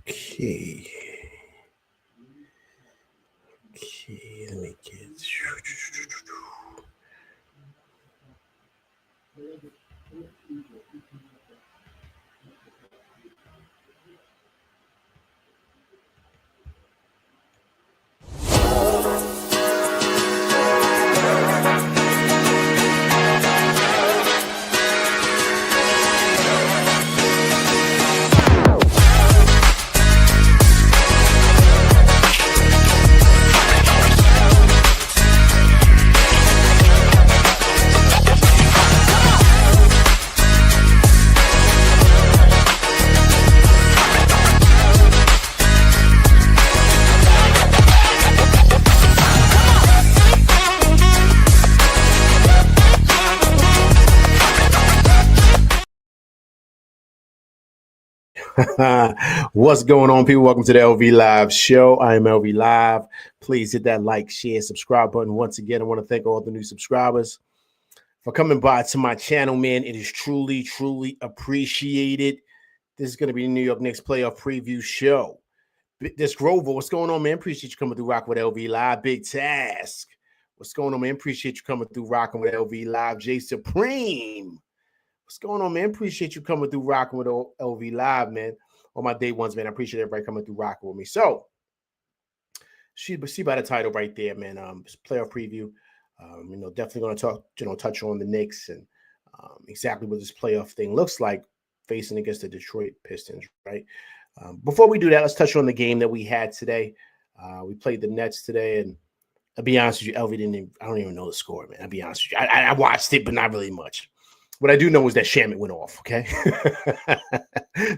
Okay. Let me get. What's going on, people? Welcome to the LV Live show. I am LV Live. Please hit that like, share, subscribe button. Once again, I want to thank all the new subscribers for coming by to my channel, man. It is truly, truly appreciated. This is going to be the New York Knicks playoff preview show. This Grover, what's going on, man? Appreciate you coming through rocking with LV Live. Big Task, what's going on, man? Appreciate you coming through rocking with LV Live. J Supreme, what's going on, man? Appreciate you coming through rocking with LV Live, man. All my day ones, man. I appreciate everybody coming through rocking with me. So, see by the title right there, man. Playoff preview. Definitely going to touch on the Knicks and exactly what this playoff thing looks like facing against the Detroit Pistons, right? Before we do that, let's touch on the game that we had today. We played the Nets today, and I'll be honest with you, LV I don't even know the score, man. I'll be honest with you. I watched it, but not really much. What I do know is that Shamit went off, okay?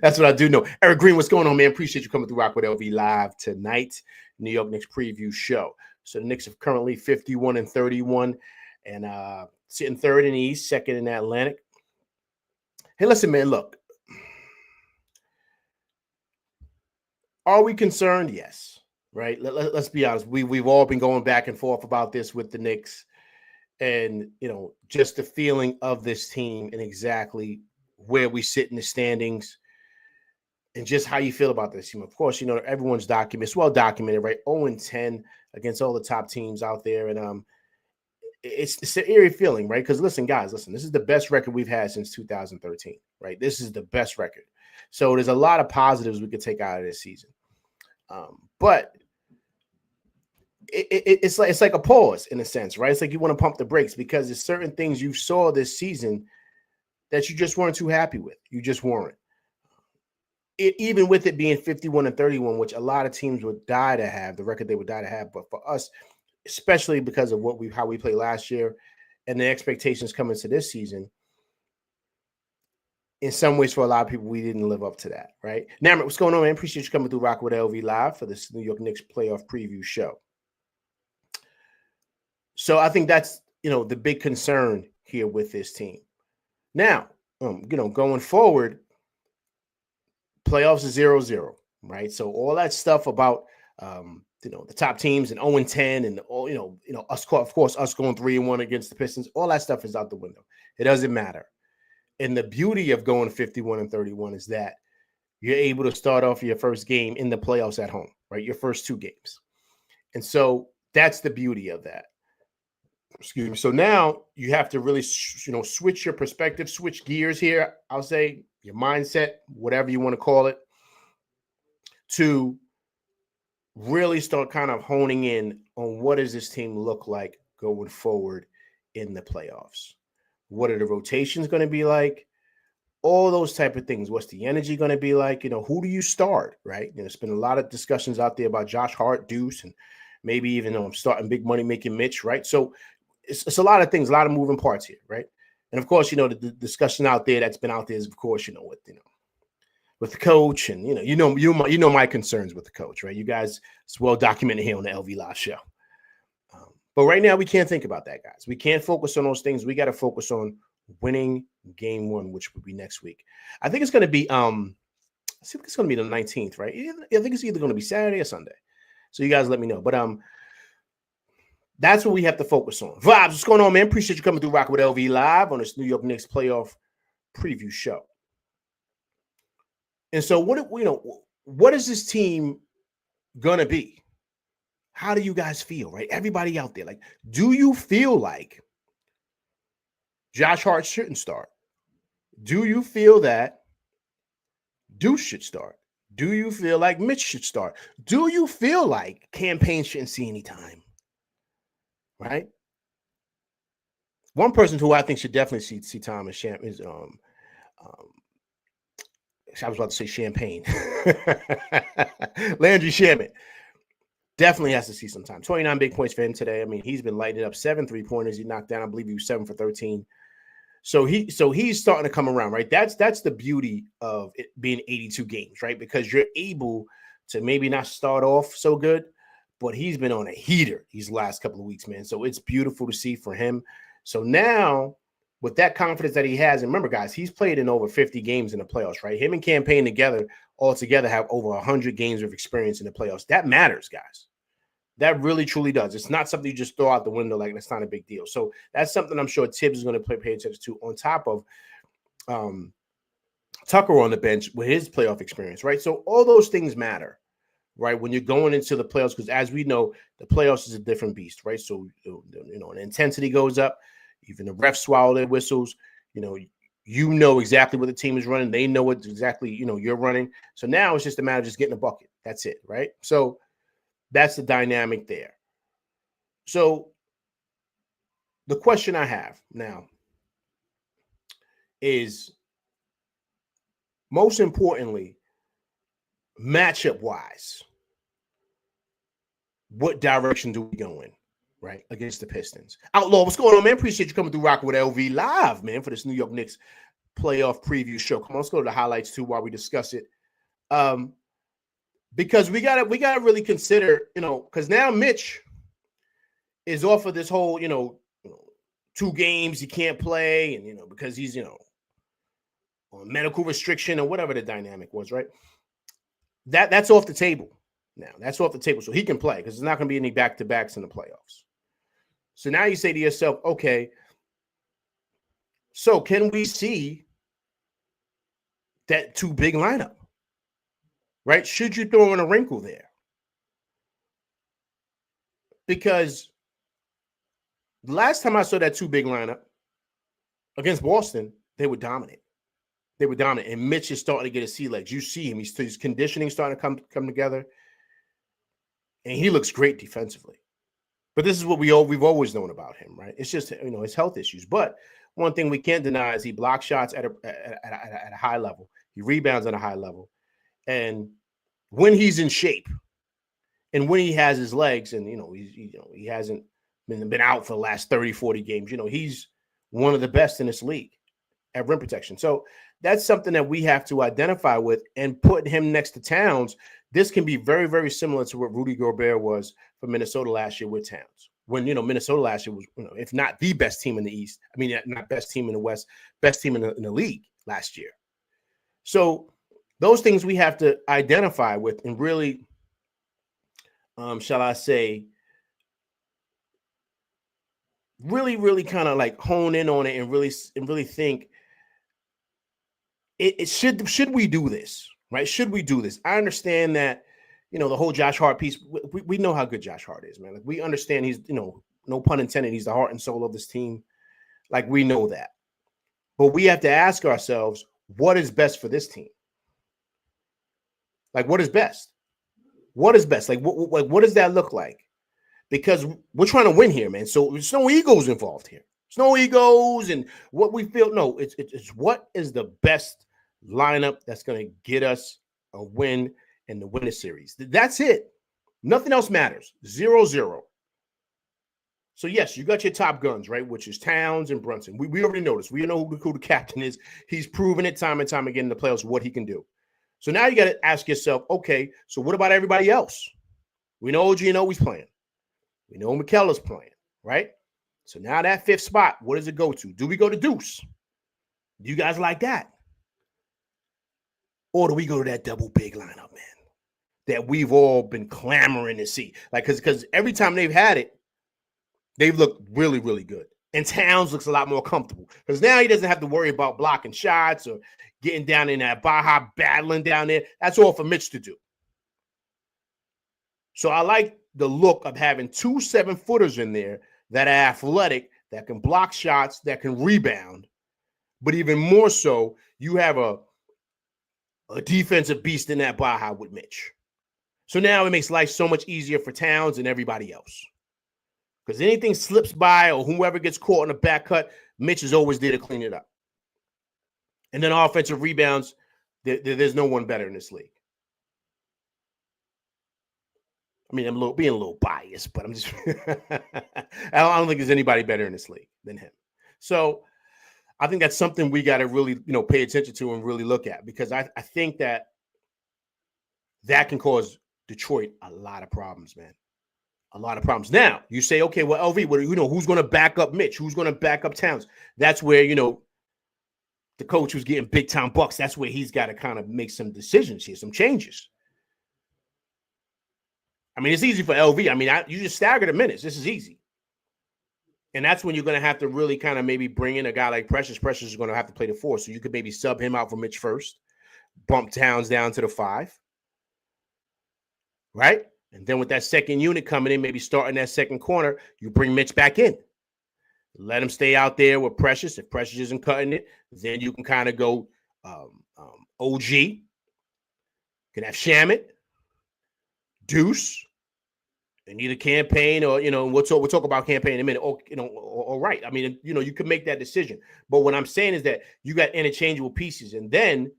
That's what I do know. Eric Green, what's going on, man? Appreciate you coming through Rock with LV Live tonight, New York Knicks preview show. So the Knicks are currently 51-31 and sitting third in the East, second in the Atlantic. Hey, listen, man, look. Are we concerned? Yes, right? Let's be honest. We've all been going back and forth about this with the Knicks. And, just the feeling of this team and exactly where we sit in the standings and just how you feel about this team. Of course, everyone's documented. It's well documented, right? 0-10 against all the top teams out there. And it's an eerie feeling, right? Because listen, guys, this is the best record we've had since 2013, right? This is the best record. So there's a lot of positives we could take out of this season. But it's like a pause in a sense, right? It's like you want to pump the brakes because there's certain things you saw this season that you just weren't too happy with. You just weren't. Even with it being 51-31, which a lot of teams would die to have, the record they would die to have. But for us, especially because of how we played last year and the expectations coming to this season, in some ways, for a lot of people, we didn't live up to that, right? Namrit, what's going on, man? Appreciate you coming through Rock with LV Live for this New York Knicks playoff preview show. So I think that's, the big concern here with this team. Now, going forward, playoffs is 0-0, right? So all that stuff about, the top teams and 0-10 and all, us, of course, us going 3-1 against the Pistons, all that stuff is out the window. It doesn't matter. And the beauty of going 51-31 is that you're able to start off your first game in the playoffs at home, right? Your first two games. And so that's the beauty of that. Excuse me. So now you have to really, switch your perspective, switch gears here. I'll say your mindset, whatever you want to call it, to really start kind of honing in on what does this team look like going forward in the playoffs. What are the rotations going to be like? All those type of things. What's the energy going to be like? Who do you start, right? There's been a lot of discussions out there about Josh Hart, Deuce, and maybe even starting big money making Mitch, right? So it's a lot of things, a lot of moving parts here, right? And of course, the discussion out there that's been out there is, of course, with the coach, and you know my concerns with the coach, right? You guys, it's well documented here on the LV Live show. But right now, we can't think about that, guys. We can't focus on those things. We got to focus on winning game 1, which will be next week. I think it's going to be I think it's going to be the 19th, right? I think it's either going to be Saturday or Sunday. So you guys let me know. But that's what we have to focus on. Vibes, what's going on, man? Appreciate you coming through Rock with LV Live on this New York Knicks playoff preview show. And so what is this team going to be? How do you guys feel, right? Everybody out there, like, do you feel like Josh Hart shouldn't start? Do you feel that Deuce should start? Do you feel like Mitch should start? Do you feel like Campaign shouldn't see any time? Right? One person who I think should definitely see time is I was about to say Champagne. Landry Shamet definitely has to see some time. 29 big points for him today. I mean, he's been lighting up 7 3-pointers. He knocked down, I believe he was 7 for 13. So he's starting to come around, right? That's the beauty of it being 82 games, right? Because you're able to maybe not start off so good, but he's been on a heater these last couple of weeks, man. So it's beautiful to see for him. So now, with that confidence that he has, and remember, guys, he's played in over 50 games in the playoffs, right? Him and Campaign all together have over 100 games of experience in the playoffs. That matters, guys. That really, truly does. It's not something you just throw out the window like that's not a big deal. So that's something I'm sure Tibbs is going to pay attention to, on top of Tucker on the bench with his playoff experience, right? So all those things matter, right, when you're going into the playoffs, because as we know, the playoffs is a different beast, right? So, the intensity goes up. Even the refs swallow their whistles. You know exactly what the team is running. They know what exactly, you're running. So now it's just a matter of just getting a bucket. That's it, right? So that's the dynamic there. So the question I have now is, most importantly, matchup-wise, what direction do we go in, right, against the Pistons? Outlaw, what's going on, man? Appreciate you coming through Rocking with LV Live, man, for this New York Knicks playoff preview show. Come on, let's go to the highlights, too, while we discuss it. Because we gotta really consider, because now Mitch is off of this whole, 2 games he can't play, and because he's on medical restriction or whatever the dynamic was, right? That's off the table now. That's off the table, so he can play, because there's not going to be any back-to-backs in the playoffs. So now you say to yourself, okay, so can we see that 2 big lineup? Right? Should you throw in a wrinkle there? Because the last time I saw that 2 big lineup against Boston, they were dominant. And Mitch is starting to get his sea legs. You see him; his conditioning starting to come together, and he looks great defensively. But this is what we've always known about him, right? It's just his health issues. But one thing we can't deny is he blocks shots at a high level. He rebounds at a high level. And when he's in shape, and when he has his legs, and he hasn't been out for the last 30, 40 games, he's one of the best in this league at rim protection. So that's something that we have to identify with, and put him next to Towns. This can be very, very similar to what Rudy Gobert was for Minnesota last year with Towns. When Minnesota last year was, if not the best team in the East, I mean, not best team in the West, best team in the league last year. So those things we have to identify with, and really, shall I say, really kind of like hone in on it, and really think, it should we do this, right? Should we do this? I understand that, the whole Josh Hart piece, we know how good Josh Hart is, man. Like, we understand he's, no pun intended, he's the heart and soul of this team. Like, we know that. But we have to ask ourselves, what is best for this team? Like, what is best? What is best? Like, what does that look like? Because we're trying to win here, man. So there's no egos involved here. There's no egos and what we feel. No, it's what is the best lineup that's going to get us a win and to win a series. That's it. Nothing else matters. 0-0. So, yes, you got your top guns, right, which is Towns and Brunson. We already know this. We know who the captain is. He's proven it time and time again in the playoffs what he can do. So now you got to ask yourself, okay, so what about everybody else? We know OG's playing. We know McKellar's playing, right? So now that fifth spot, what does it go to? Do we go to Deuce? Do you guys like that? Or do we go to that double big lineup, man, that we've all been clamoring to see? Like, because every time they've had it, they've looked really, really good. And Towns looks a lot more comfortable because now he doesn't have to worry about blocking shots or getting down in that Baja battling down there. That's all for Mitch to do. So I like the look of having 2 7-footers in there that are athletic, that can block shots, that can rebound. But even more so, you have a defensive beast in that Baja with Mitch. So now it makes life so much easier for Towns and everybody else. Because anything slips by or whoever gets caught in a back cut, Mitch is always there to clean it up. And then offensive rebounds, there's no one better in this league. I mean, I'm being a little biased, but I'm just I don't think there's anybody better in this league than him. So I think that's something we got to really, pay attention to and really look at, because I think that can cause Detroit a lot of problems, man. A lot of problems. Now, you say, okay, well, LV, who's going to back up Mitch? Who's going to back up Towns? That's where, the coach who's getting big-time bucks, that's where he's got to kind of make some decisions here, some changes. I mean, it's easy for LV. I mean, you just stagger the minutes. This is easy. And that's when you're going to have to really kind of maybe bring in a guy like Precious. Precious is going to have to play the 4. So you could maybe sub him out for Mitch first, bump Towns down to the 5. Right? And then with that second unit coming in, maybe starting that second corner, you bring Mitch back in. Let him stay out there with Precious. If Precious isn't cutting it, then you can kind of go OG. You can have Shamit, Deuce, and either campaign or, we'll talk about campaign in a minute. Or right. I mean, you can make that decision. But what I'm saying is that you got interchangeable pieces. And then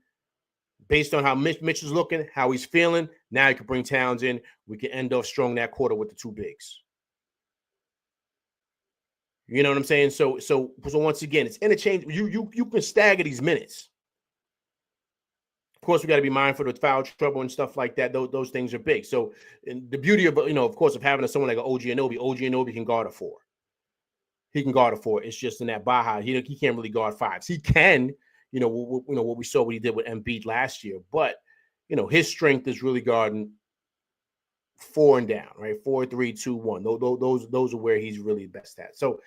based on how Mitch is looking, how he's feeling, now you can bring Towns in. We can end off strong that quarter with the 2 bigs. You know what I'm saying? So once again, it's interchangeable. You can stagger these minutes. Of course, we got to be mindful of foul trouble and stuff like that. Those things are big. So the beauty of, of course, of having someone like an OG Anunoby can guard a 4. He can guard a 4. It's just in that Baja, he can't really guard 5s. He can, what we saw what he did with Embiid last year. But, his strength is really guarding 4 and down, right? 4, 3, 2, 1. Those are where he's really best at. So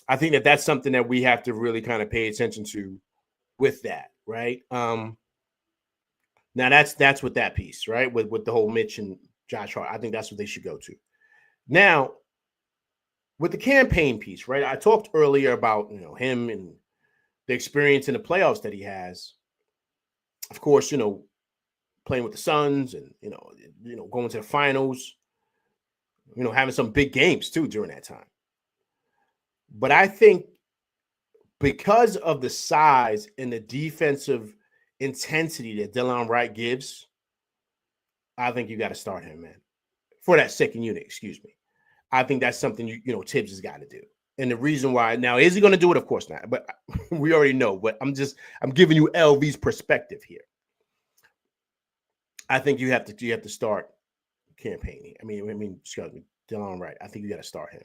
I think that's something that we have to really kind of pay attention to with that, right? Now that's with that piece, right? With the whole Mitch and Josh Hart. I think that's what they should go to. Now, with the campaign piece, right? I talked earlier about, him and the experience in the playoffs that he has. Of course, playing with the Suns and, going to the finals, having some big games too during that time. But I think because of the size and the defensive intensity that Delon Wright gives, I think you got to start him, man. For that second unit, excuse me. I think that's something Tibbs has got to do. And the reason why, now, is he going to do it? Of course not. But we already know. But I'm giving you LV's perspective here. I think you have to start campaigning. I mean, excuse me, Delon Wright. I think you got to start him.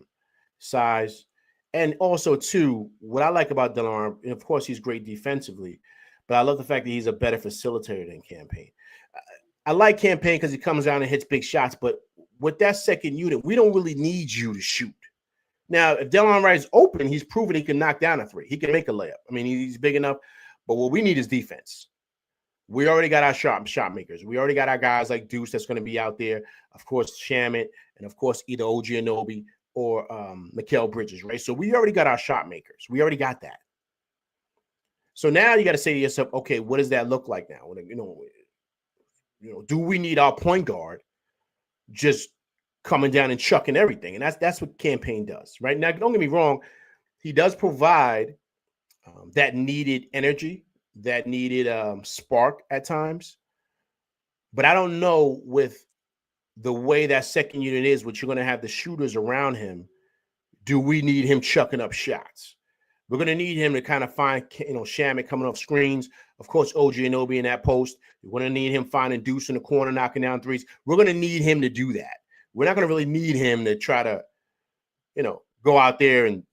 Size. And also, too, what I like about Delon, and of course, he's great defensively, but I love the fact that he's a better facilitator than Campaign. I like Campaign because he comes down and hits big shots, but with that second unit, we don't really need you to shoot. Now, if Delon Wright's open, he's proven he can knock down a 3. He can make a layup. I mean, he's big enough, but what we need is defense. We already got our shot makers. We already got our guys like Deuce that's going to be out there. Of course, Shamit, and of course, either OG Anunoby or Mikal Bridges, right? So we already got our shot makers. We already got that. So now you got to say to yourself, okay, what does that look like now? Do we need our point guard just coming down and chucking everything? And that's what Campaign does, right? Now, don't get me wrong. He does provide that needed energy, that needed spark at times. But I don't know, with the way that second unit is, which you're going to have the shooters around him, if he's going to be able to do we need him chucking up shots? We're going to need him to kind of find, Shamet coming off screens. Of course, OG Anunoby in that post. We're going to need him finding Deuce in the corner, knocking down threes. We're going to need him to do that. We're not going to really need him to try to, go out there and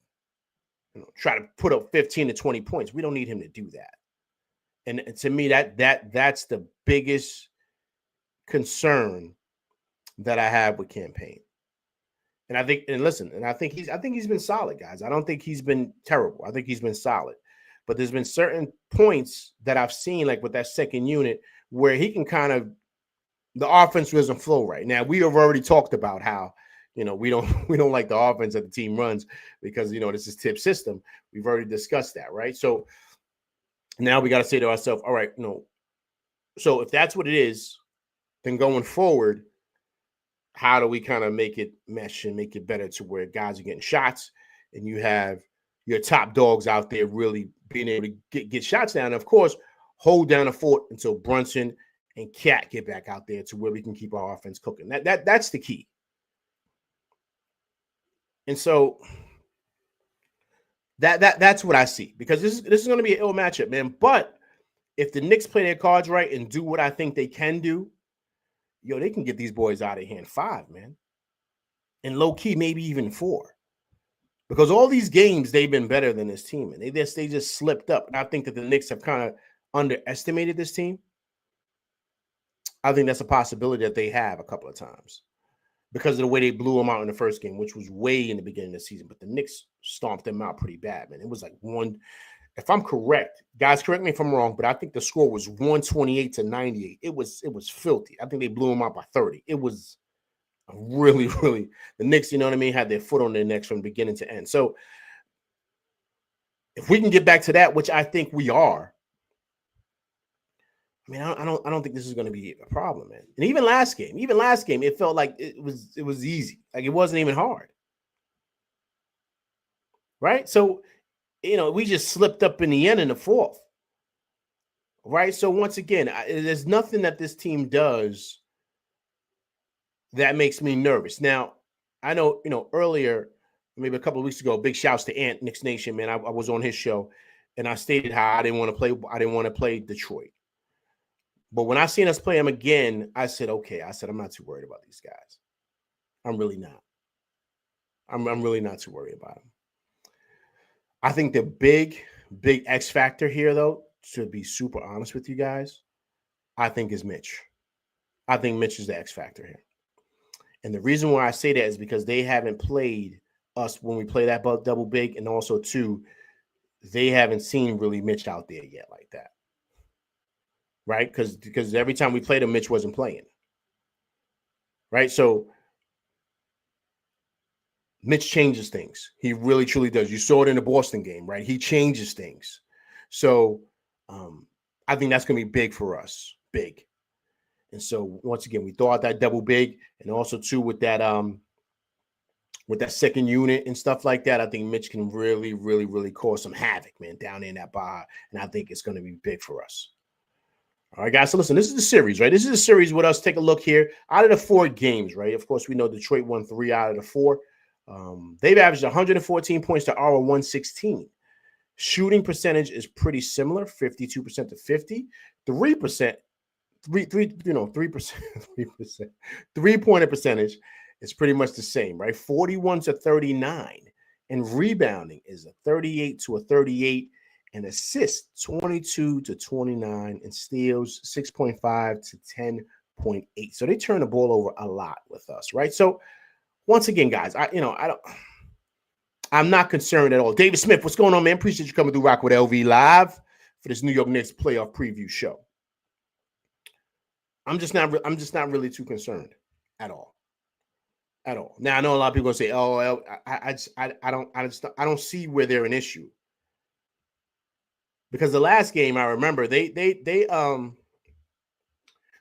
try to put up 15 to 20 points. We don't need him to do that. And to me, that's the biggest concern that I have with campaign. And I think he's been solid, guys. I don't think he's been terrible. I think he's been solid. But there's been certain points that I've seen, like with that second unit, where he can the offense doesn't flow right. Now, we have already talked about how, we don't like the offense that the team runs because, this is tip system. We've already discussed that, right? So now we got to say to ourselves, all right, so if that's what it is, then going forward, how do we kind of make it mesh and make it better to where guys are getting shots and you have your top dogs out there really being able to get shots down? And of course, hold down the fort until Brunson and Cat get back out there to where we can keep our offense cooking. That's the key. And so that's what I see, because this is going to be an ill matchup, man. But if the Knicks play their cards right and do what I think they can do, they can get these boys out of hand 5, man. And low key, maybe even 4. Because all these games, they've been better than this team. And they just slipped up. And I think that the Knicks have kind of underestimated this team. I think that's a possibility that they have a couple of times because of the way they blew them out in the first game, which was way in the beginning of the season. But the Knicks stomped them out pretty bad, man. It was like if I'm correct, guys, correct me if I'm wrong, but I think the score was 128-98. It was filthy. I think they blew them out by 30. It was really, really, the Knicks, had their foot on their necks from beginning to end. So if we can get back to that, which I think we are, I mean, I don't think this is going to be a problem, man. And even last game, it felt like it was easy. Like it wasn't even hard. Right? So, we just slipped up in the end in the fourth. Right? So once again, there's nothing that this team does that makes me nervous. Now, I know, earlier, maybe a couple of weeks ago, big shouts to Ant, Knicks Nation, man. I was on his show and I stated how I didn't want to play Detroit. But when I seen us play them again, I said, okay, I'm not too worried about these guys. I'm really not. I'm really not too worried about them. I think the big X factor here, though, to be super honest with you guys, I think is Mitch. I think Mitch is the X factor here. And the reason why I say that is because they haven't played us when we play that double big. And also, too, they haven't seen really Mitch out there yet like that. Right? Because every time we played him, Mitch wasn't playing. Right? So Mitch changes things. He really, truly does. You saw it in the Boston game, right? He changes things. So I think that's going to be big for us. Big. And so once again, we throw out that double big, and also too with that second unit and stuff like that. I think Mitch can really, really, really cause some havoc, man, down in that bar. And I think it's going to be big for us. All right, guys. So listen, this is the series, right? This is a series with us. Take a look here. Out of the 4 games, right? Of course, we know Detroit won 3 out of the 4. They've averaged 114 points to our 116. Shooting percentage is pretty similar, 52% to 50. 3%. 3%. 3-pointer percentage is pretty much the same, right? 41 to 39. And rebounding is a 38 to a 38. And assists 22 to 29, and steals 6.5 to 10.8. So they turn the ball over a lot with us, right? So once again, guys, I'm not concerned at all. David Smith, what's going on, man? Appreciate you coming through Rock with LV Live for this New York Knicks playoff preview show. I'm just not really too concerned at all. At all. Now I know a lot of people say, "Oh, I don't see where they're an issue." Because the last game, I remember the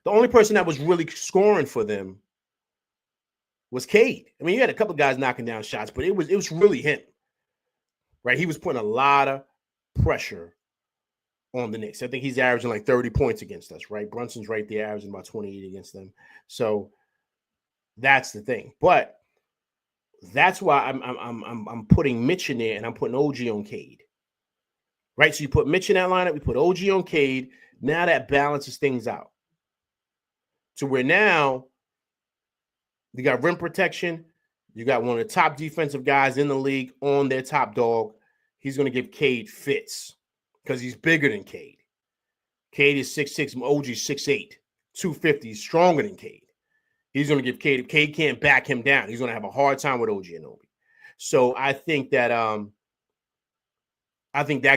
only person that was really scoring for them was Cade. I mean, you had a couple guys knocking down shots, but it was really him, right? He was putting a lot of pressure on the Knicks. I think he's averaging like 30 points against us, right? Brunson's right there, averaging about 28 against them. So that's the thing. But That's why I'm putting Mitch in there and I'm putting OG on Cade. Right? So you put Mitch in that lineup, we put OG on Cade. Now that balances things out. To where now you got rim protection. You got one of the top defensive guys in the league on their top dog. He's going to give Cade fits because he's bigger than Cade. Cade is 6'6", OG's 6'8", 250. He's stronger than Cade. He's going to give Cade. If Cade can't back him down, he's going to have a hard time with OG and Obi. So I think that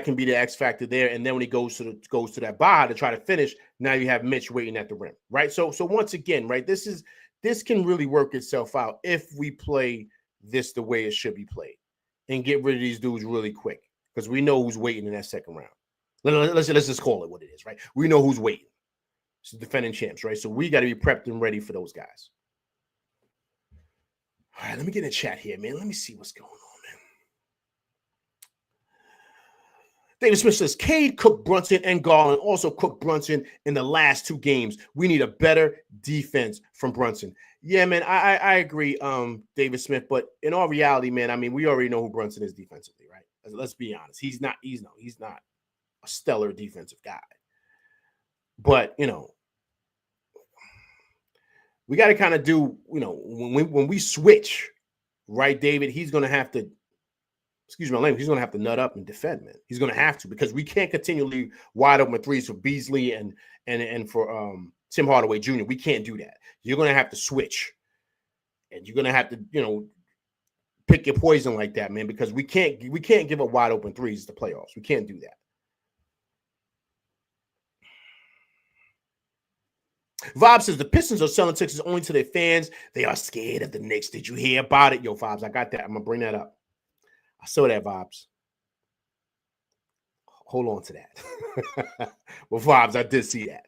can be the X factor there. And then when he goes to that bar to try to finish, now you have Mitch waiting at the rim, right? So once again, right, this can really work itself out if we play this the way it should be played and get rid of these dudes really quick because we know who's waiting in that second round. Let's just call it what it is, right? We know who's waiting. It's the defending champs, right? So we got to be prepped and ready for those guys. All right, let me get in the chat here, man. Let me see what's going on, man. David Smith says, Cade cooked Brunson and Garland also cooked Brunson in the last 2 games. We need a better defense from Brunson. Yeah, man, I agree, David Smith. But in all reality, man, I mean, we already know who Brunson is defensively, right? Let's be honest. He's not a stellar defensive guy. But, we got to kind of do, when we switch, right, David, he's going to have to, excuse my language, he's going to have to nut up and defend, man. He's going to have to because we can't continually wide open threes for Beasley and for Tim Hardaway Jr. We can't do that. You're going to have to switch. And you're going to have to, pick your poison like that, man, because we can't give up wide open threes to playoffs. We can't do that. Vob says the Pistons are selling tickets only to their fans. They are scared of the Knicks. Did you hear about it? Yo, Vobs, I got that. I'm going to bring that up. I saw that, Vobs. Hold on to that. Well, Vobs, I did see that.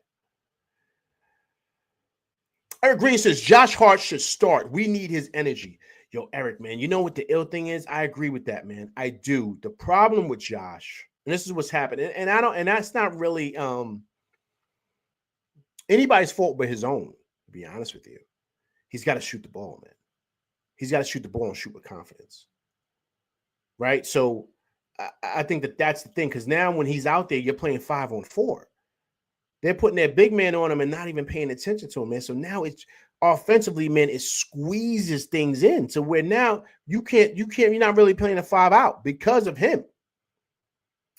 Eric Green says Josh Hart should start. We need his energy. Yo, Eric, man, you know what the ill thing is? I agree with that, man. I do. The problem with Josh, and this is what's happening, and that's not really anybody's fault but his own, to be honest with you. He's got to shoot the ball, man. He's got to shoot the ball and shoot with confidence. Right? So I think that's the thing, because now when he's out there, you're playing 5-on-4. They're putting their big man on him and not even paying attention to him, man. So now it's offensively, man, it squeezes things in to where now you're not really playing a 5 out because of him.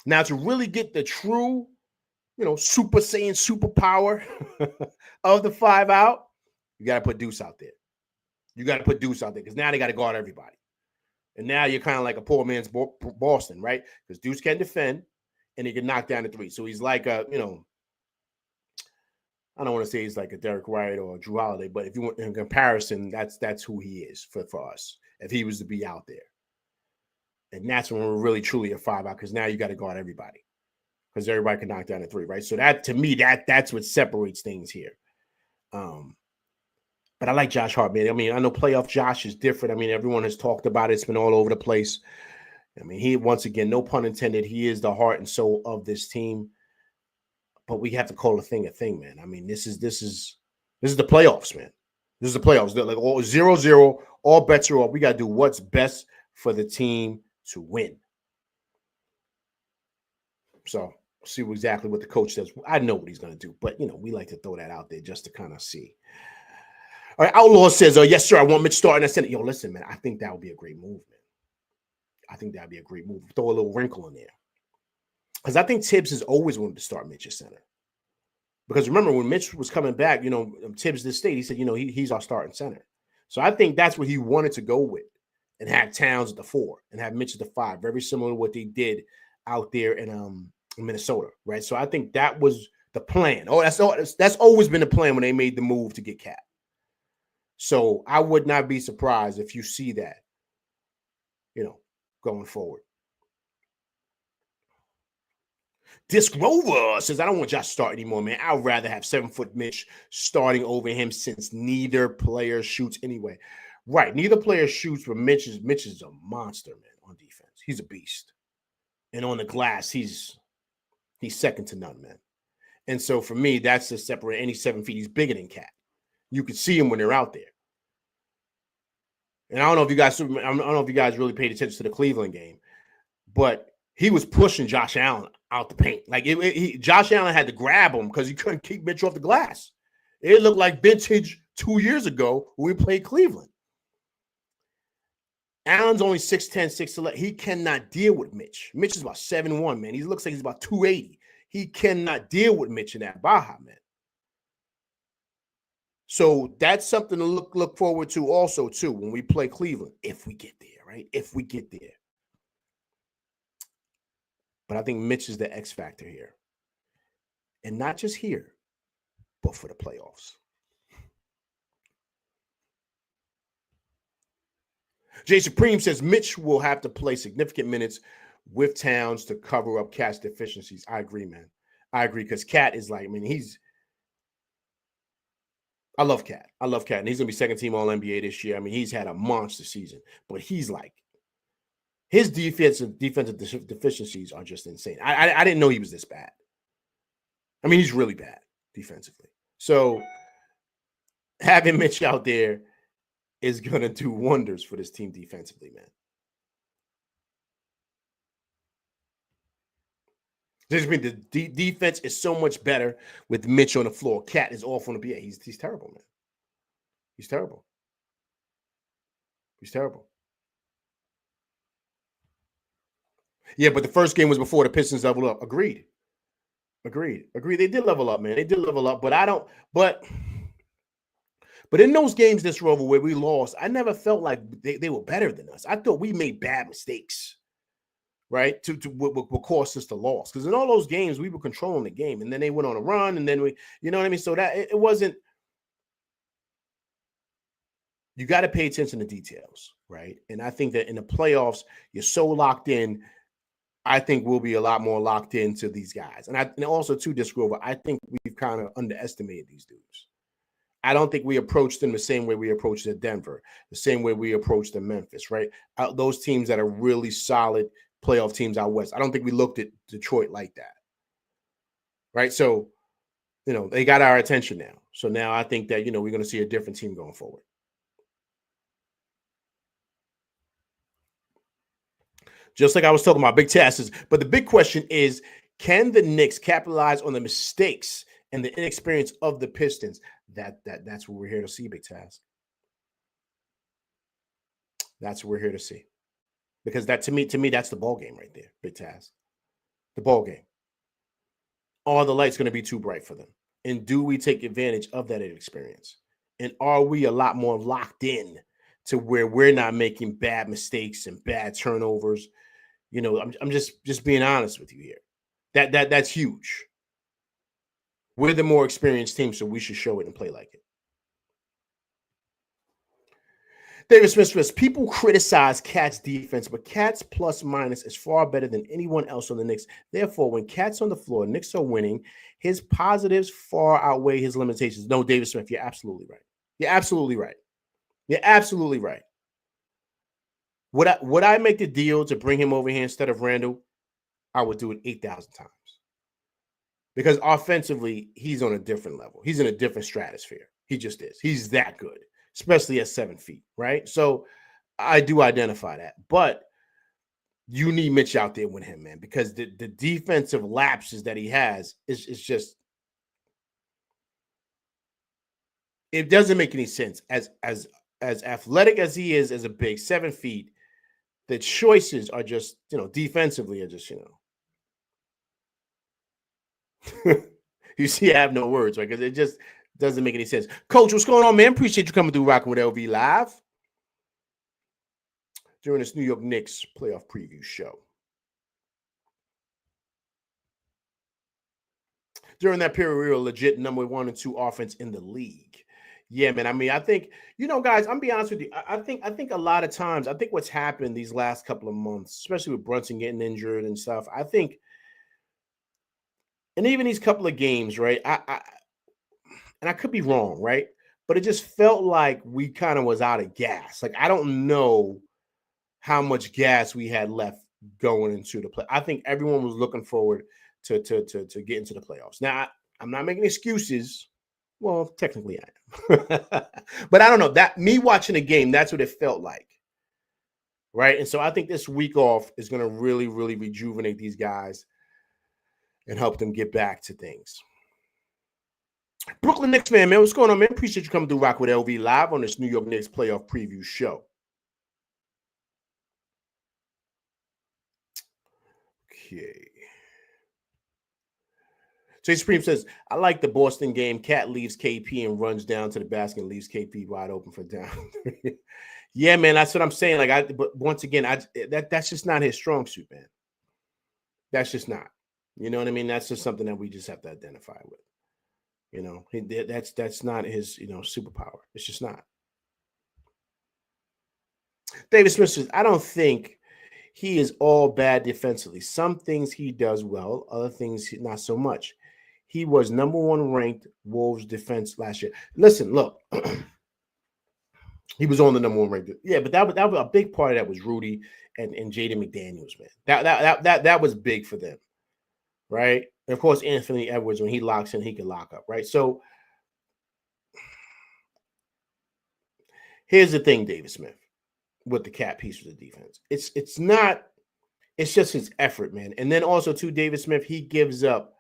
Now to really get the true, Super Saiyan superpower of the 5 out, you got to put Deuce out there. You got to put Deuce out there because now they got to guard everybody. And now you're kind of like a poor man's Boston, right? Because Deuce can defend and he can knock down the 3. So he's like a, I don't want to say he's like a Derek White or a Drew Holiday, but if you want in comparison, that's who he is for us if he was to be out there. And that's when we're really truly a 5 out because now you got to guard everybody. Because everybody can knock down a 3, right? So that, to me, that's what separates things here. But I like Josh Hart, man. I mean, I know playoff Josh is different. I mean, everyone has talked about it. It's been all over the place. I mean, he, once again, no pun intended, he is the heart and soul of this team. But we have to call a thing, man. I mean, this is the playoffs, man. This is the playoffs. They're like all 0-0, all bets are off. We got to do what's best for the team to win. So see exactly what the coach does. I know what he's going to do, but, we like to throw that out there just to kind of see. All right, Outlaw says, yes, sir, I want Mitch starting at center. Yo, listen, man, I think that would be a great move, man. I think that would be a great move. Throw a little wrinkle in there. Because I think Tibbs has always wanted to start Mitch at center. Because remember, when Mitch was coming back, Tibbs this state, he said, he's our starting center. So I think that's what he wanted to go with and have Towns at the 4 and have Mitch at the 5. Very similar to what they did out there in Minnesota, right? So I think that was the plan. Oh, that's always been the plan when they made the move to get Cat. So I would not be surprised if you see that, going forward. Disc Rover says, I don't want Josh to start anymore, man. I'd rather have 7-foot Mitch starting over him since neither player shoots anyway. Right. Neither player shoots, but Mitch is a monster, man, on defense. He's a beast. And on the glass, he's second to none, man. And so for me, that's to separate any 7 feet. He's bigger than Cat. You could see him when they're out there. And I don't know if you guys really paid attention to the Cleveland game, but he was pushing Josh Allen out the paint. Like Josh Allen had to grab him because he couldn't keep Mitch off the glass. It looked like vintage 2 years ago when we played Cleveland. Allen's only 6'10", 6'11". He cannot deal with Mitch. Mitch is about 7'1", man. He looks like he's about 280. He cannot deal with Mitch in that Baja, man. So that's something to look forward to also, too, when we play Cleveland, if we get there, right? If we get there. But I think Mitch is the X factor here. And not just here, but for the playoffs. Jay Supreme says Mitch will have to play significant minutes with Towns to cover up Cat's deficiencies. I agree, man. I agree, because Cat is like, I mean, I love Cat. I love Cat. And he's going to be second team All-NBA this year. I mean, he's had a monster season. But he's like, his defensive deficiencies are just insane. I didn't know he was this bad. I mean, he's really bad defensively. So having Mitch out there is going to do wonders for this team defensively, man. Just mean the defense is so much better with Mitch on the floor. Cat is off on the BA. He's terrible, man. He's terrible. He's terrible. Yeah, but the first game was before the Pistons leveled up. Agreed. They did level up, man. They did level up, but in those games this Rover where we lost, I never felt like they were better than us. I thought we made bad mistakes, right? To what cost us the loss. Because in all those games, we were controlling the game, and then they went on a run, and then you know what I mean? So that it wasn't. You got to pay attention to details, right? And I think that in the playoffs, you're so locked in. I think we'll be a lot more locked into these guys. And also, too, Disc-Rover, I think we've kind of underestimated these dudes. I don't think we approached them the same way we approached Denver, the same way we approached the Memphis, right? Those teams that are really solid playoff teams out west. I don't think we looked at Detroit like that, right? So, they got our attention now. So now I think that, we're going to see a different team going forward. Just like I was talking about big tasks. But the big question is, can the Knicks capitalize on the mistakes and the inexperience of the Pistons? That's what we're here to see, big task. That's what we're here to see. Because that to me, that's the ball game right there, big task. The ball game. Are the lights going to be too bright for them? And do we take advantage of that experience? And are we a lot more locked in to where we're not making bad mistakes and bad turnovers? I'm just being honest with you here. That's huge. We're the more experienced team, so we should show it and play like it. David Smith says, people criticize Cat's defense, but Cat's plus minus is far better than anyone else on the Knicks. Therefore, when Cat's on the floor, Knicks are winning. His positives far outweigh his limitations. No, David Smith, you're absolutely right. You're absolutely right. You're absolutely right. Would I make the deal to bring him over here instead of Randall? I would do it 8,000 times. Because offensively, he's on a different level. He's in a different stratosphere. He just is. He's that good, especially at 7 feet, right? So I do identify that. But you need Mitch out there with him, man, because the defensive lapses that he has is just, it doesn't make any sense. As athletic as he is as a big 7 feet, the choices are just, defensively are just, you see, I have no words, right? Because it just doesn't make any sense. Coach, what's going on, man? Appreciate you coming through Rocking with LV Live during this New York Knicks playoff preview show. During that period, we were legit number 1 and 2 offense in the league. Yeah, man. I mean, I think, guys, I'm be honest with you. I think a lot of times, I think what's happened these last couple of months, especially with Brunson getting injured and stuff, I think, and even these couple of games, right? And I could be wrong, right? But it just felt like we kind of was out of gas. Like, I don't know how much gas we had left going into the play. I think everyone was looking forward to get into the playoffs. Now, I'm not making excuses. Well, technically I am. But I don't know. That me watching the game, that's what it felt like. Right. And so I think this week off is going to really, really rejuvenate these guys and help them get back to things. Brooklyn Knicks fan, man, what's going on, man? Appreciate you coming through Rock with LV live on this New York Knicks playoff preview show. Okay. Jay Supreme says, I like the Boston game. Cat leaves KP and runs down to the basket and leaves KP wide open for down. Yeah, man, that's what I'm saying. But once again, that's just not his strong suit, man. That's just not. You know what I mean? That's just something that we just have to identify with. You know, that's not his, superpower. It's just not. David Smith says, I don't think he is all bad defensively. Some things he does well, other things not so much. He was number 1 ranked Wolves defense last year. Listen, look, he was on the number 1 ranked. Yeah, but that was a big part of that was Rudy and Jaden McDaniels, man. That was big for them, right? And of course, Anthony Edwards, when he locks in, he can lock up, right? So here's the thing, David Smith, with the cat piece of the defense. It's just his effort, man. And then also too, David Smith, he gives up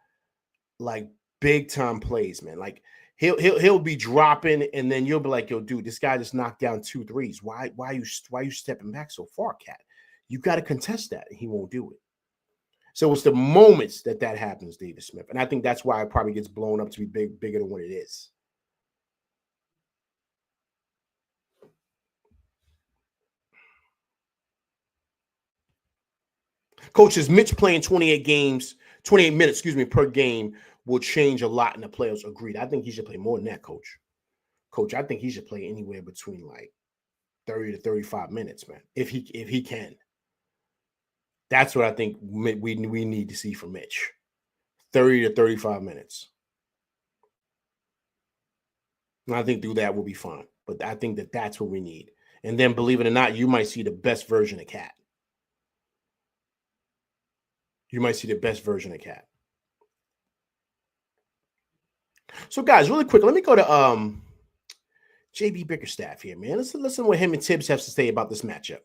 like big time plays, man. Like he'll be dropping, and then you'll be like, yo, dude, this guy just knocked down 2 threes. Why you stepping back so far, Cat? You got to contest that, and he won't do it. So it's the moments that happens, David Smith, and I think that's why it probably gets blown up to be bigger than what it is. Coach, is Mitch playing 28 minutes, per game will change a lot in the playoffs. Agreed. I think he should play more than that, Coach. Coach, I think he should play anywhere between like 30 to 35 minutes, man, if he can. That's what I think we need to see from Mitch. 30 to 35 minutes. And I think through that will be fine. But I think that's what we need. And then, believe it or not, you might see the best version of Cat. You might see the best version of Cat. So, guys, really quick, let me go to JB Bickerstaff here, man. Let's listen to what him and Tibbs have to say about this matchup.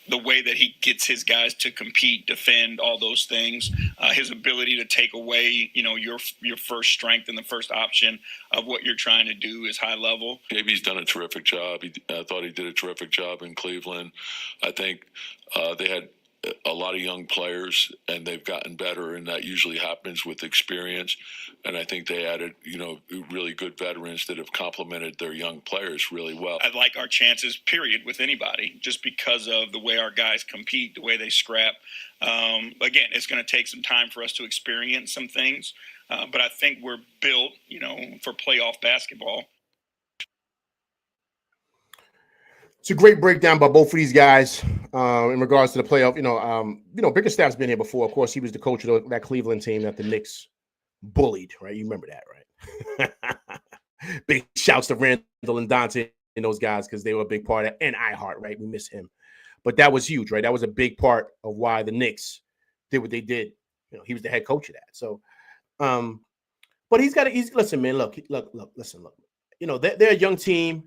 The way that he gets his guys to compete, defend, all those things, his ability to take away, your first strength and the first option of what you're trying to do is high level. JB's done a terrific job. I thought he did a terrific job in Cleveland. I think they had a lot of young players, and they've gotten better, and that usually happens with experience. And I think they added, really good veterans that have complemented their young players really well. I like our chances, period, with anybody, just because of the way our guys compete, the way they scrap. Again, it's going to take some time for us to experience some things, but I think we're built, for playoff basketball. It's a great breakdown by both of these guys in regards to the playoff. Bickerstaff's been here before. Of course, he was the coach of that Cleveland team that the Knicks bullied, right? You remember that, right? Big shouts to Randall and Dante and those guys because they were a big part of, and iHeart, right? We miss him. But that was huge, right? That was a big part of why the Knicks did what they did. He was the head coach of that. So, but listen, man, look, listen. They're a young team.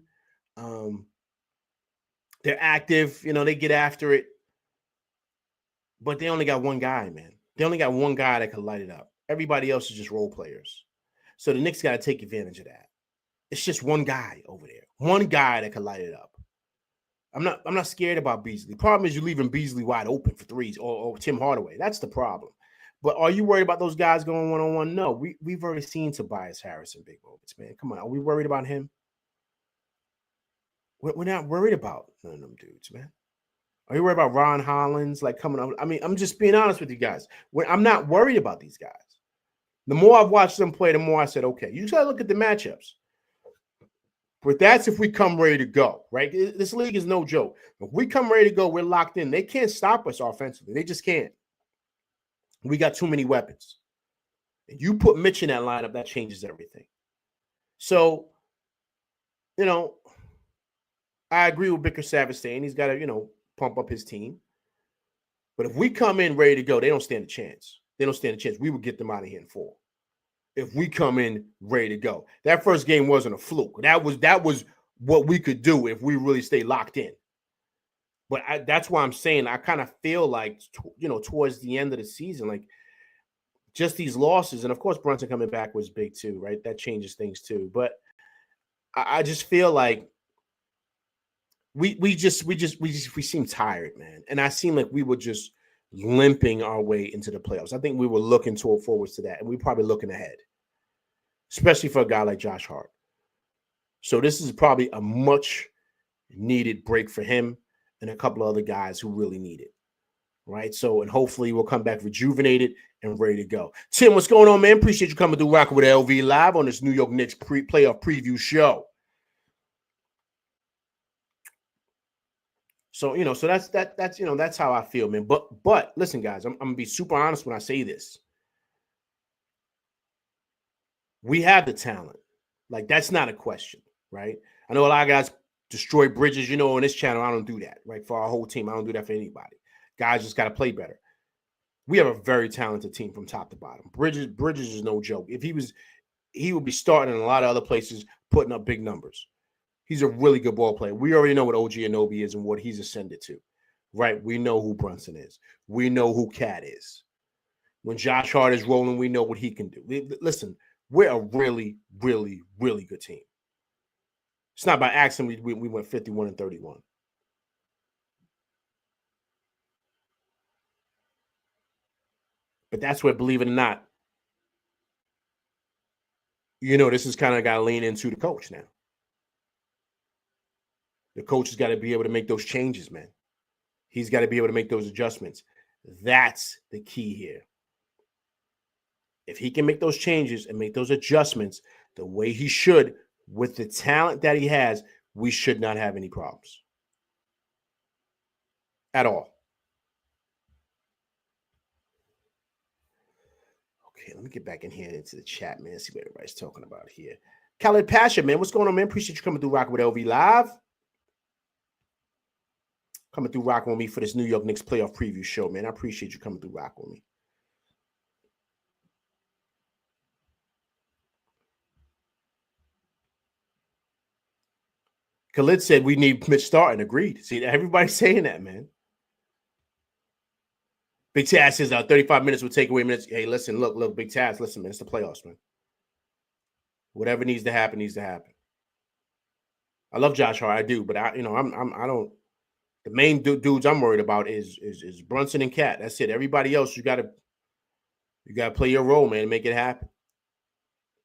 They're active, they get after it. But they only got one guy, man. They only got one guy that can light it up. Everybody else is just role players. So the Knicks got to take advantage of that. It's just one guy over there. One guy that can light it up. I'm not scared about Beasley. The problem is you're leaving Beasley wide open for threes or Tim Hardaway. That's the problem. But are you worried about those guys going one-on-one? No. We've already seen Tobias Harris in big moments, man. Come on. Are we worried about him? We're not worried about none of them dudes, man. Are you worried about Ron Hollins coming up? I mean, I'm just being honest with you guys. I'm not worried about these guys. The more I've watched them play, the more I said, okay, you just got to look at the matchups. But that's if we come ready to go, right? This league is no joke. If we come ready to go, we're locked in. They can't stop us offensively. They just can't. We got too many weapons. And you put Mitch in that lineup, that changes everything. So, I agree with Bickerstaff saying he's got to, pump up his team. But if we come in ready to go, they don't stand a chance. They don't stand a chance. We would get them out of here in 4. if we come in ready to go. That first game wasn't a fluke. That was what we could do if we really stay locked in. But that's why I'm saying I kind of feel like, towards the end of the season, like just these losses, and of course Brunson coming back was big too, right? That changes things too. But I just feel like we seem tired, man. And I seem like we were just limping our way into the playoffs. I think we were looking forwards to that, and we're probably looking ahead, especially for a guy like Josh Hart. So this is probably a much needed break for him and a couple of other guys who really need it, right? So, and hopefully we'll come back rejuvenated and ready to go. Tim, what's going on, man? Appreciate you coming through rocking with LV Live on this New York Knicks playoff preview show. So, so that's how I feel, man. But listen, guys, I'm gonna be super honest when I say this. We have the talent. Like, that's not a question, right? I know a lot of guys destroy bridges, on this channel. I don't do that, right? For our whole team, I don't do that for anybody. Guys just got to play better. We have a very talented team from top to bottom. Bridges is no joke. If he would be starting in a lot of other places, putting up big numbers. He's a really good ball player. We already know what OG Anunoby is and what he's ascended to, right? We know who Brunson is. We know who Cat is. When Josh Hart is rolling, we know what he can do. Listen, we're a really, really, really good team. It's not by accident we went 51-31. But that's where, believe it or not, this is kind of got to lean into the coach now. The coach has got to be able to make those changes, man. He's got to be able to make those adjustments. That's the key here. If he can make those changes and make those adjustments the way he should with the talent that he has, we should not have any problems at all. Okay, let me get back in here into the chat, man. See what everybody's talking about here. Khaled Pasha, man. What's going on, man? Appreciate you coming through rocking with LV Live. Coming through rocking with me for this New York Knicks playoff preview show, man. I appreciate you coming through rocking with me. Khalid said we need Mitch starting. Agreed. See, everybody's saying that, man. Big Taz says 35 minutes will take away minutes. Hey, listen, look, Big Taz, listen, man. It's the playoffs, man. Whatever needs to happen, needs to happen. I love Josh Hart, I do, but I don't. The main dudes I'm worried about is Brunson and Cat. That's it. Everybody else, you gotta play your role, man, and make it happen.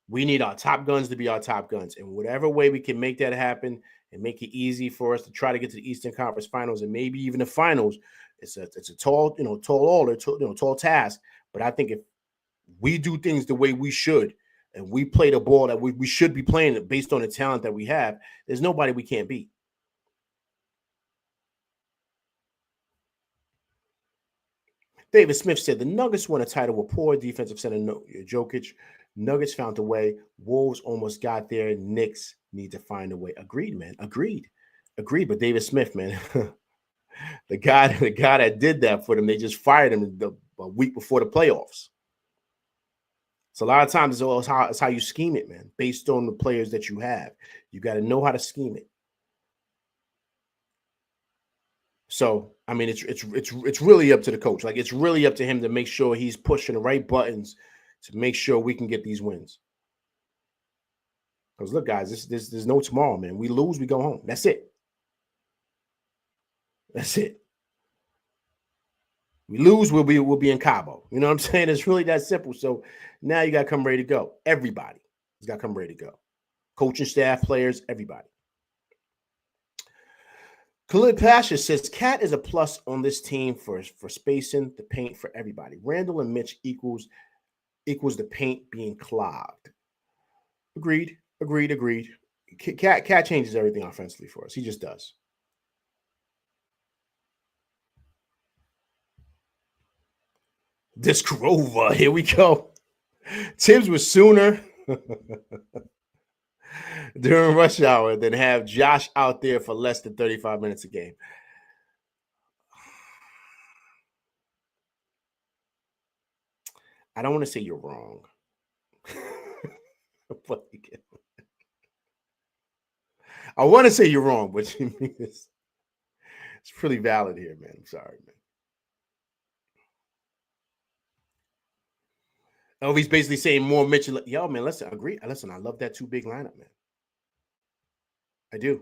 We need our top guns to be our top guns, and whatever way we can make that happen and make it easy for us to try to get to the Eastern Conference Finals and maybe even the finals. It's a tall order, tall task. But I think if we do things the way we should and we play the ball that we should be playing based on the talent that we have, there's nobody we can't beat. David Smith said the Nuggets won a title with poor defensive center Jokic. Nuggets found a way. Wolves almost got there. Knicks need to find a way. Agreed, man. Agreed. But David Smith, man, the guy that did that for them, they just fired him a week before the playoffs. So a lot of times it's how you scheme it, man, based on the players that you have. You got to know how to scheme it. So, I mean, it's really up to the coach. Like, it's really up to him to make sure he's pushing the right buttons to make sure we can get these wins. Because look, guys, there's no tomorrow, man. We lose, we go home. That's it. That's it. We lose, we'll be in Cabo. You know what I'm saying? It's really that simple. So now you got to come ready to go. Everybody has got to come ready to go. Coaching staff, players, everybody. Khalid Pasha says Cat is a plus on this team for spacing the paint for everybody. Randall and Mitch equals the paint being clogged. Agreed. Cat changes everything offensively for us. He just does. Discrover, here we go. Tibbs was sooner during rush hour than have Josh out there for less than 35 minutes a game. I don't want to say you're wrong. funny. I want to say you're wrong, but you mean it's pretty valid here, man. I'm sorry, man. Oh, he's basically saying more Mitchell. Yo, man, listen, I agree. Listen, I love that two big lineup, man. I do.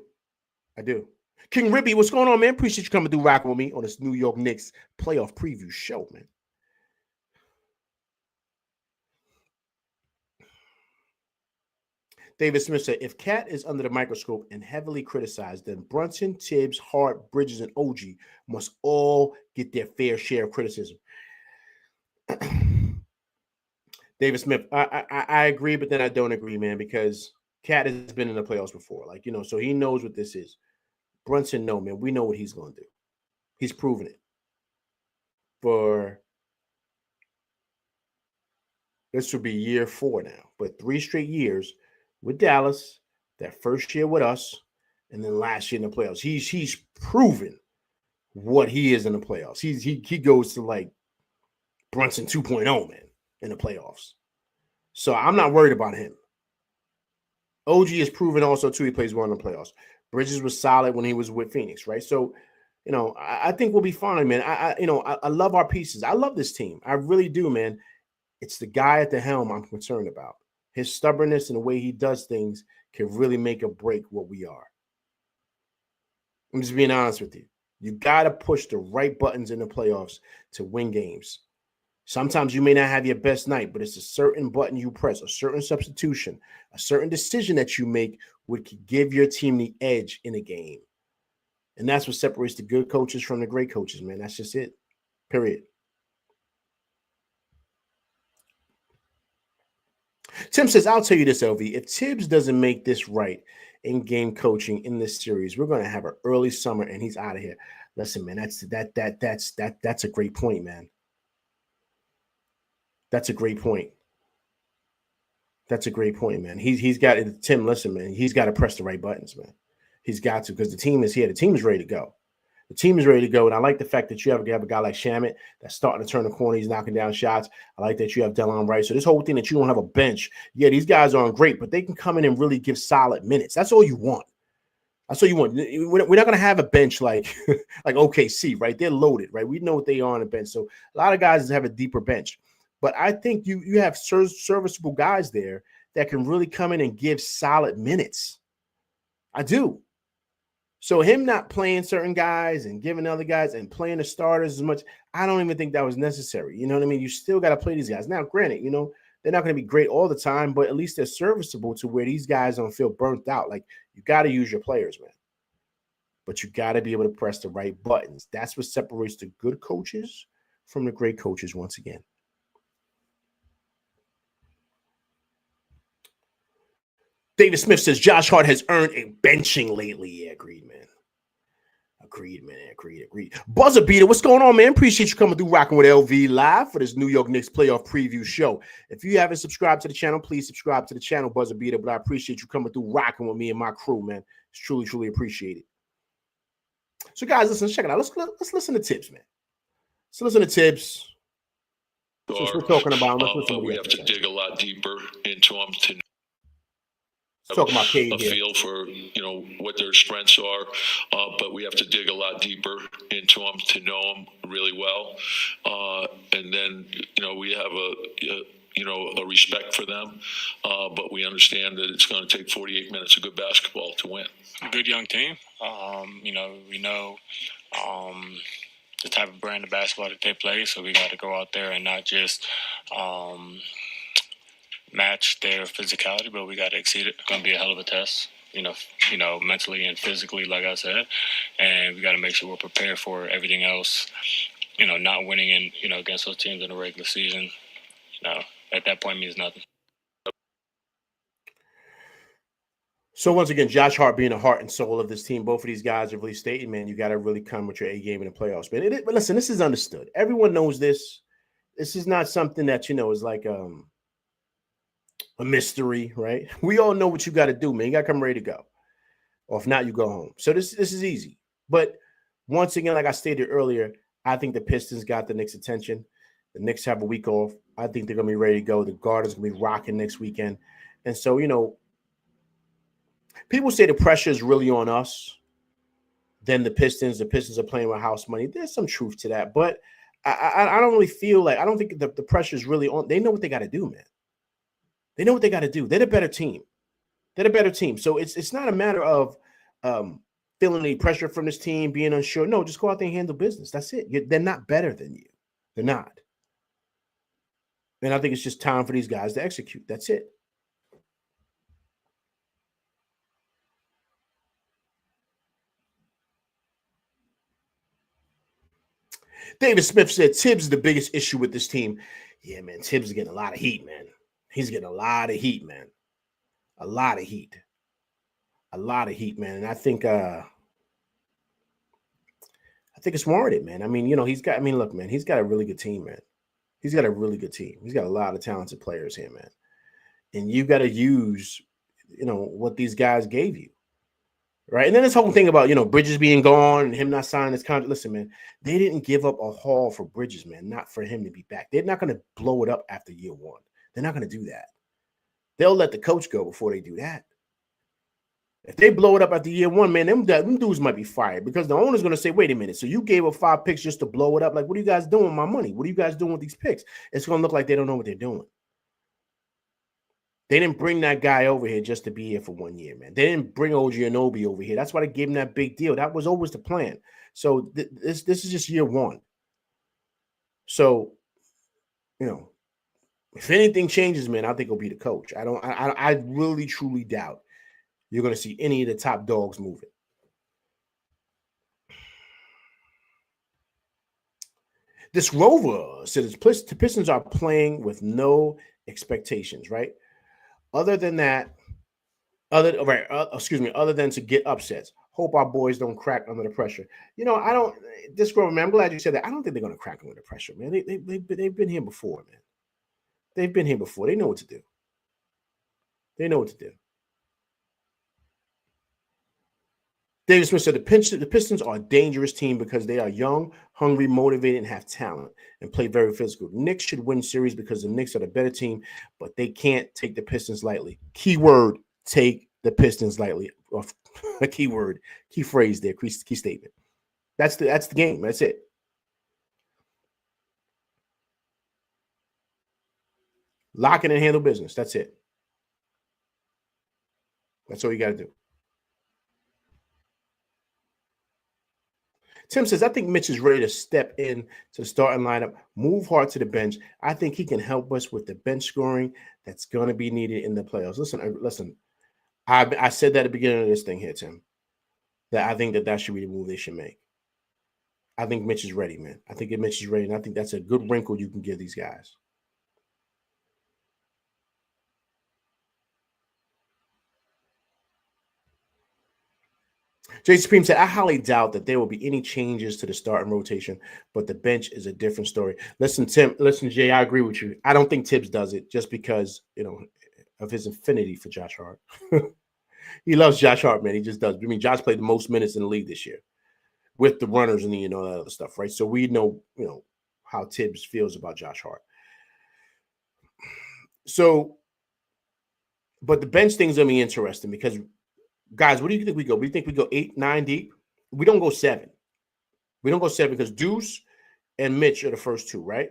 King Ribby, what's going on, man? Appreciate you coming through rocking with me on this New York Knicks playoff preview show, man. David Smith said, if Cat is under the microscope and heavily criticized, then Brunson, Tibbs, Hart, Bridges, and OG must all get their fair share of criticism. David Smith, I agree, but then I don't agree, man, because Cat has been in the playoffs before. Like, so he knows what this is. Brunson, no, man. We know what he's going to do. He's proven it. This will be year 4 now, but 3 straight years with Dallas, that first year with us, and then last year in the playoffs. He's proven what he is in the playoffs. He goes to like Brunson 2.0, man, in the playoffs. So I'm not worried about him. OG has proven also too he plays well in the playoffs. Bridges was solid when he was with Phoenix, right? So, I think we'll be fine, man. I love our pieces. I love this team. I really do, man. It's the guy at the helm I'm concerned about. His stubbornness and the way he does things can really make or break what we are. I'm just being honest with you. You got to push the right buttons in the playoffs to win games. Sometimes you may not have your best night, but it's a certain button you press, a certain substitution, a certain decision that you make would give your team the edge in a game. And that's what separates the good coaches from the great coaches, man. That's just it. Period. Tim says, I'll tell you this, LV. If Tibbs doesn't make this right in game coaching in this series, we're going to have an early summer and he's out of here. Listen, man, that's a great point, man. That's a great point. That's a great point, man. He's got it. Tim, listen, man, he's got to press the right buttons, man. He's got to, because the team is here. The team is ready to go. The team is ready to go. And I like the fact that you have a guy like Shamet that's starting to turn the corner. He's knocking down shots. I like that you have Delon Wright. So this whole thing that you don't have a bench. Yeah, these guys aren't great, but they can come in and really give solid minutes. That's all you want. That's all you want. We're not going to have a bench like OKC, right? They're loaded, right? We know what they are on the bench. So a lot of guys have a deeper bench. But I think you have serviceable guys there that can really come in and give solid minutes. I do. So him not playing certain guys and giving other guys and playing the starters as much, I don't even think that was necessary. You know what I mean? You still got to play these guys. Now, granted, they're not going to be great all the time, but at least they're serviceable to where these guys don't feel burnt out. Like, you got to use your players, man. But you got to be able to press the right buttons. That's what separates the good coaches from the great coaches once again. David Smith says Josh Hart has earned a benching lately. Yeah, agreed, man. Agreed, man. Agreed. Buzzer Beater, what's going on, man? Appreciate you coming through rocking with LV live for this New York Knicks playoff preview show. If you haven't subscribed to the channel, please subscribe to the channel, Buzzer Beater. But I appreciate you coming through rocking with me and my crew, man. It's truly, truly appreciated. So, guys, listen, check it out. Let's listen to Tibbs, man. So listen to Tibbs. Since we're talking about him, but we have to dig a lot deeper into them to talking about Cade a here. feel for what their strengths are, but we have to dig a lot deeper into them to know them really well, and then we have a respect for them, but we understand that it's going to take 48 minutes of good basketball to win. A good young team. We know the type of brand of basketball that they play, so we got to go out there and not just match their physicality, but we got to exceed it. It's going to be a hell of a test, mentally and physically, like I said, and we got to make sure we're prepared for everything else. Not winning against those teams in the regular season, at that point means nothing. So once again, Josh Hart being the heart and soul of this team. Both of these guys have really stated, man, you got to really come with your A game in the playoffs, man. But listen, this is understood. Everyone knows this. This is not something that is like a mystery, right? We all know what you got to do, man. You got to come ready to go. Or if not, you go home. So this is easy. But once again, like I stated earlier, I think the Pistons got the Knicks' attention. The Knicks have a week off. I think they're going to be ready to go. The Garden's going to be rocking next weekend. And so, people say the pressure is really on us than the Pistons. The Pistons are playing with house money. There's some truth to that, but I don't really feel like, I don't think the pressure is really on. They know what they got to do, man. They know what they got to do. They're the better team. They're the better team. So it's not a matter of feeling any pressure from this team, being unsure. No, just go out there and handle business. That's it. They're not better than you. They're not. And I think it's just time for these guys to execute. That's it. David Smith said Tibbs is the biggest issue with this team. Yeah, man, Tibbs is getting a lot of heat, man. He's getting a lot of heat, man. A lot of heat. A lot of heat, man. And I think it's warranted, man. I mean, look, man, he's got a really good team, man. He's got a really good team. He's got a lot of talented players here, man. And you got to use, what these guys gave you. Right. And then this whole thing about, Bridges being gone and him not signing his contract. Listen, man, they didn't give up a haul for Bridges, man, not for him to be back. They're not going to blow it up after year one. They're not going to do that. They'll let the coach go before they do that. If they blow it up after year one, man, them dudes might be fired because the owner's going to say, wait a minute. So you gave up 5 picks just to blow it up? Like, what are you guys doing with my money? What are you guys doing with these picks? It's going to look like they don't know what they're doing. They didn't bring that guy over here just to be here for 1 year, man. They didn't bring OG Anunoby over here. That's why they gave him that big deal. That was always the plan. So this is just year one. So, if anything changes, man, I think it'll be the coach. I really, truly doubt you're going to see any of the top dogs moving. This Rover says the Pistons are playing with no expectations, right? Other than that, other than to get upsets. Hope our boys don't crack under the pressure. This Rover, man, I'm glad you said that. I don't think they're going to crack under the pressure, man. They've been here before, man. They've been here before. They know what to do. David Smith said the Pistons are a dangerous team because they are young, hungry, motivated, and have talent and play very physical. The Knicks should win series because the Knicks are the better team, but they can't take the Pistons lightly. Keyword, take the Pistons lightly. A keyword, key phrase there, key statement. That's the game. That's it. Lock it and handle business. That's it. That's all you got to do. Tim says, I think Mitch is ready to step in to the starting lineup, move hard to the bench. I think he can help us with the bench scoring that's going to be needed in the playoffs. Listen. I said that at the beginning of this thing here, Tim, that I think that should be the move they should make. I think Mitch is ready, man. I think Mitch is ready, and I think that's a good wrinkle you can give these guys. Jay Supreme said, I highly doubt that there will be any changes to the starting rotation, but the bench is a different story. Listen, Jay, I agree with you. I don't think Tibbs does it just because, of his affinity for Josh Hart. He loves Josh Hart, man. He just does. I mean, Josh played the most minutes in the league this year with the runners and that other stuff, right? So we know, how Tibbs feels about Josh Hart. So, but the bench thing's going to be interesting because, guys, what do you think we go? We think we go 8, 9 deep? We don't go 7. We don't go 7 because Deuce and Mitch are the first 2, right?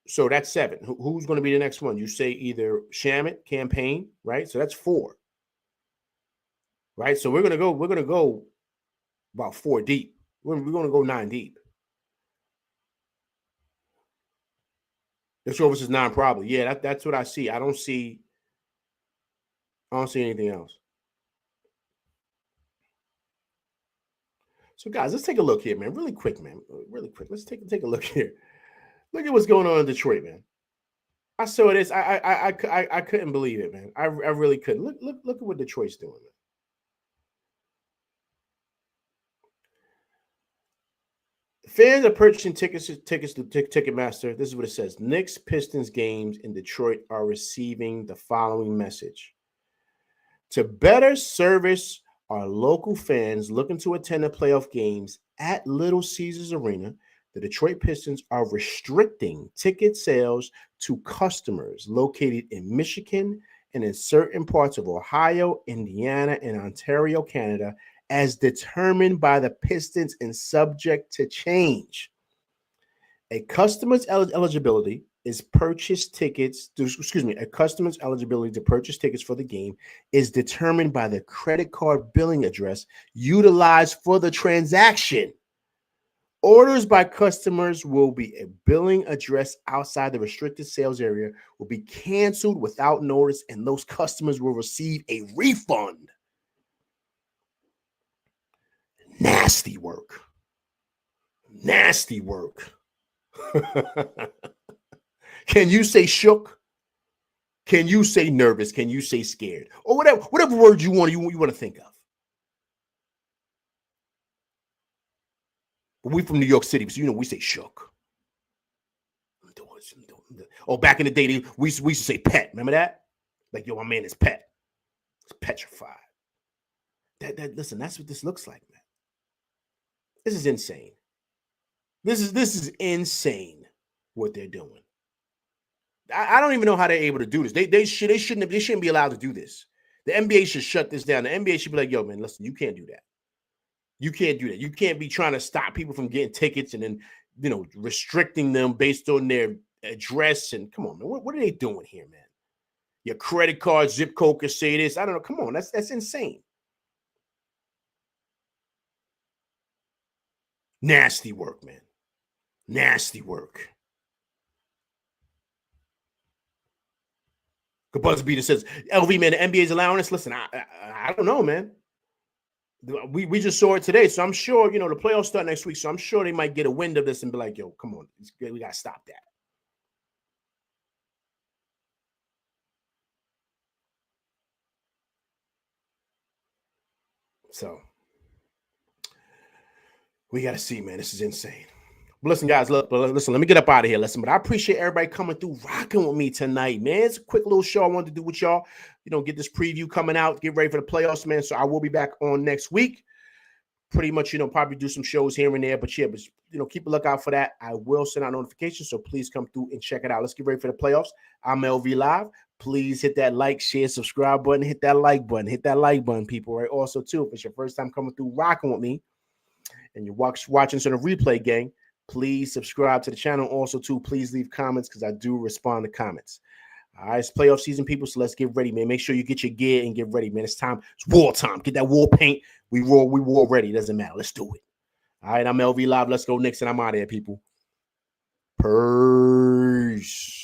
So that's 7. Who's going to be the next one? You say either Shamet, Campaign, right? So that's 4. Right? So we're going to go about 4 deep. We're going to go 9 deep. This over is 9 probably. Yeah, that's what I see. I don't see anything else. So, guys, let's take a look here, man. Really quick, man. Really quick. Let's take a look here. Look at what's going on in Detroit, man. I saw this. I couldn't believe it, man. I really couldn't. Look at what Detroit's doing, man. Fans are purchasing tickets to Ticketmaster. This is what it says. Knicks Pistons games in Detroit are receiving the following message. To better service our local fans looking to attend the playoff games at Little Caesars Arena, the Detroit Pistons are restricting ticket sales to customers located in Michigan and in certain parts of Ohio, Indiana, and Ontario, Canada, as determined by the Pistons and subject to change. A customer's eligibility is purchase tickets. A customer's eligibility to purchase tickets for the game is determined by the credit card billing address utilized for the transaction. Orders by customers will be a billing address outside the restricted sales area will be canceled without notice, and those customers will receive a refund. Nasty work. Nasty work. Can you say shook? Can you say nervous? Can you say scared? Or whatever word you want to think of. But we from New York City, so we say shook. Oh, back in the day, we used to say pet. Remember that? Like, yo, my man is pet. It's petrified. Listen, that's what this looks like, man. This is insane. This is insane what they're doing. I don't even know how they're able to do this. They shouldn't be allowed to do this. The NBA should shut this down. The NBA should be like, yo, man, listen, you can't do that. You can't do that. You can't be trying to stop people from getting tickets and then, restricting them based on their address. And come on, man, what are they doing here, man? Your credit card, zip code can say this. I don't know. Come on, that's insane. Nasty work, man. Nasty work. Buzz Beater says, LV, man, the NBA is allowing us. Listen, I don't know, man. We just saw it today, so I'm sure, the playoffs start next week, so I'm sure they might get a wind of this and be like, yo, come on, we got to stop that. So, we got to see, man. This is insane. But listen, guys, listen, let me get up out of here. Listen, but I appreciate everybody coming through, rocking with me tonight, man. It's a quick little show I wanted to do with y'all. Get this preview coming out, get ready for the playoffs, man. So I will be back on next week. Pretty much, probably do some shows here and there. But yeah, keep a lookout for that. I will send out notifications, so please come through and check it out. Let's get ready for the playoffs. I'm LV Live. Please hit that like, share, subscribe button. Hit that like button. Hit that like button, people. Right? Also, too, if it's your first time coming through, rocking with me, and you're watching some of the replay gang, please subscribe to the channel. Also, too, please leave comments because I do respond to comments. All right, it's playoff season, people, so let's get ready, man. Make sure you get your gear and get ready, man. It's time. It's war time. Get that war paint. We war ready. It doesn't matter. Let's do it. All right, I'm LV Live. Let's go Knicks, and I'm out of here, people. Peace.